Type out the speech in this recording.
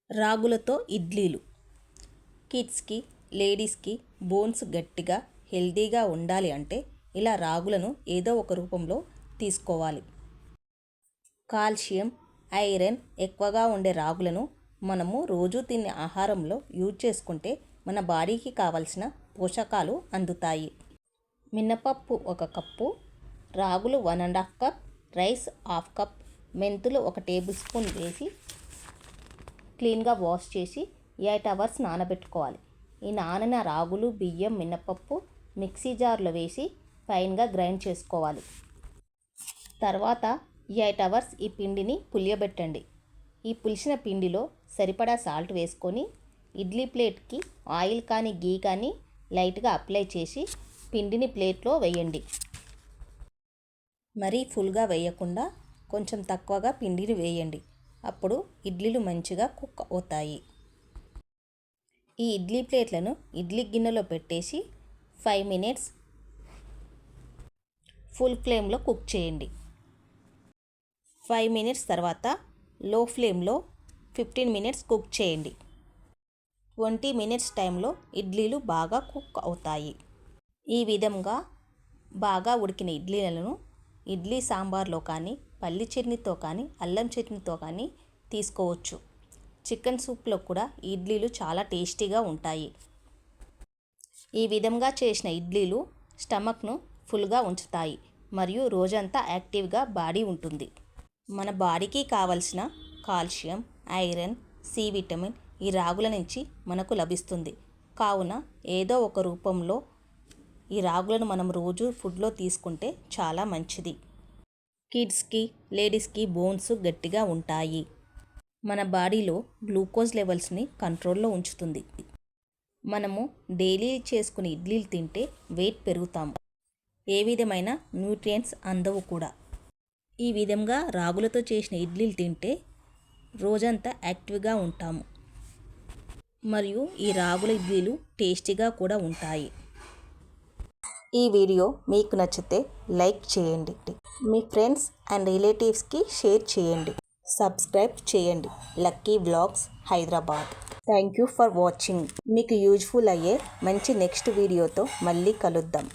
రాగులతో ఇడ్లీలు. కిడ్స్కి, లేడీస్కి బోన్స్ గట్టిగా హెల్తీగా ఉండాలి అంటే ఇలా రాగులను ఏదో ఒక రూపంలో తీసుకోవాలి. కాల్షియం, ఐరన్ ఎక్కువగా ఉండే రాగులను మనము రోజు తినే ఆహారంలో యూజ్ చేసుకుంటే మన బాడీకి కావలసిన పోషకాలు అందుతాయి. మినపప్పు 1 కప్పు, రాగులు 1½ కప్, రైస్ ½ కప్, మెంతులు 1 టేబుల్ స్పూన్ వేసి క్లీన్గా వాష్ చేసి 8 అవర్స్ నానబెట్టుకోవాలి. ఈ నానిన రాగులు, బియ్యం, మినపప్పు మిక్సీ జార్లో వేసి ఫైన్గా గ్రైండ్ చేసుకోవాలి. తర్వాత 8 అవర్స్ ఈ పిండిని పులియబెట్టండి. ఈ పులిసిన పిండిలో సరిపడా సాల్ట్ వేసుకొని ఇడ్లీ ప్లేట్కి ఆయిల్ కానీ గీ కానీ లైట్గా అప్లై చేసి పిండిని ప్లేట్లో వేయండి. మరీ ఫుల్గా వేయకుండా కొంచెం తక్కువగా పిండిని వేయండి. అప్పుడు ఇడ్లీలు మంచిగా కుక్ అవుతాయి. ఈ ఇడ్లీ ప్లేట్లను ఇడ్లీ గిన్నెలో పెట్టేసి 5 మినిట్స్ ఫుల్ ఫ్లేమ్లో కుక్ చేయండి. 5 మినిట్స్ తర్వాత లో ఫ్లేమ్లో 15 మినిట్స్ కుక్ చేయండి. 20 మినిట్స్ టైంలో ఇడ్లీలు బాగా కుక్ అవుతాయి. ఈ విధంగా బాగా ఉడికిన ఇడ్లీలను ఇడ్లీ సాంబార్లో కానీ, పల్లి చట్నీతో కానీ, అల్లం చట్నీతో కానీ తీసుకోవచ్చు. చికెన్ సూప్లో కూడా ఇడ్లీలు చాలా టేస్టీగా ఉంటాయి. ఈ విధంగా చేసిన ఇడ్లీలు స్టమక్ను ఫుల్గా ఉంచుతాయి మరియు రోజంతా యాక్టివ్గా బాడీ ఉంటుంది. మన బాడీకి కావలసిన calcium, iron, C vitamin E రాగుల నుంచి మనకు లభిస్తుంది. కావున ఏదో ఒక రూపంలో ఈ రాగులను మనం రోజు ఫుడ్లో తీసుకుంటే చాలా మంచిది. కిడ్స్కి, లేడీస్కి బోన్స్ గట్టిగా ఉంటాయి. మన బాడీలో గ్లూకోజ్ లెవెల్స్ని కంట్రోల్లో ఉంచుతుంది. మనము డైలీ చేసుకునే ఇడ్లీలు తింటే వెయిట్ పెరుగుతాము. ఏ విధమైన న్యూట్రియంట్స్ అందవు కూడా. ఈ విధంగా రాగులతో చేసిన ఇడ్లీలు తింటే రోజంతా యాక్టివ్గా ఉంటాము మరియు ఈ రాగుల ఇడ్లీలు టేస్టీగా కూడా ఉంటాయి. ఈ వీడియో మీకు నచ్చితే లైక్ చేయండి. మీ ఫ్రెండ్స్ అండ్ రిలేటివ్స్కి షేర్ చేయండి. సబ్స్క్రైబ్ చేయండి. Lucky vlogs Hyderabad. Thank you for watching. మీకు యూజ్ఫుల్ అయ్యే మంచి నెక్స్ట్ వీడియోతో మళ్ళీ కలుద్దాం.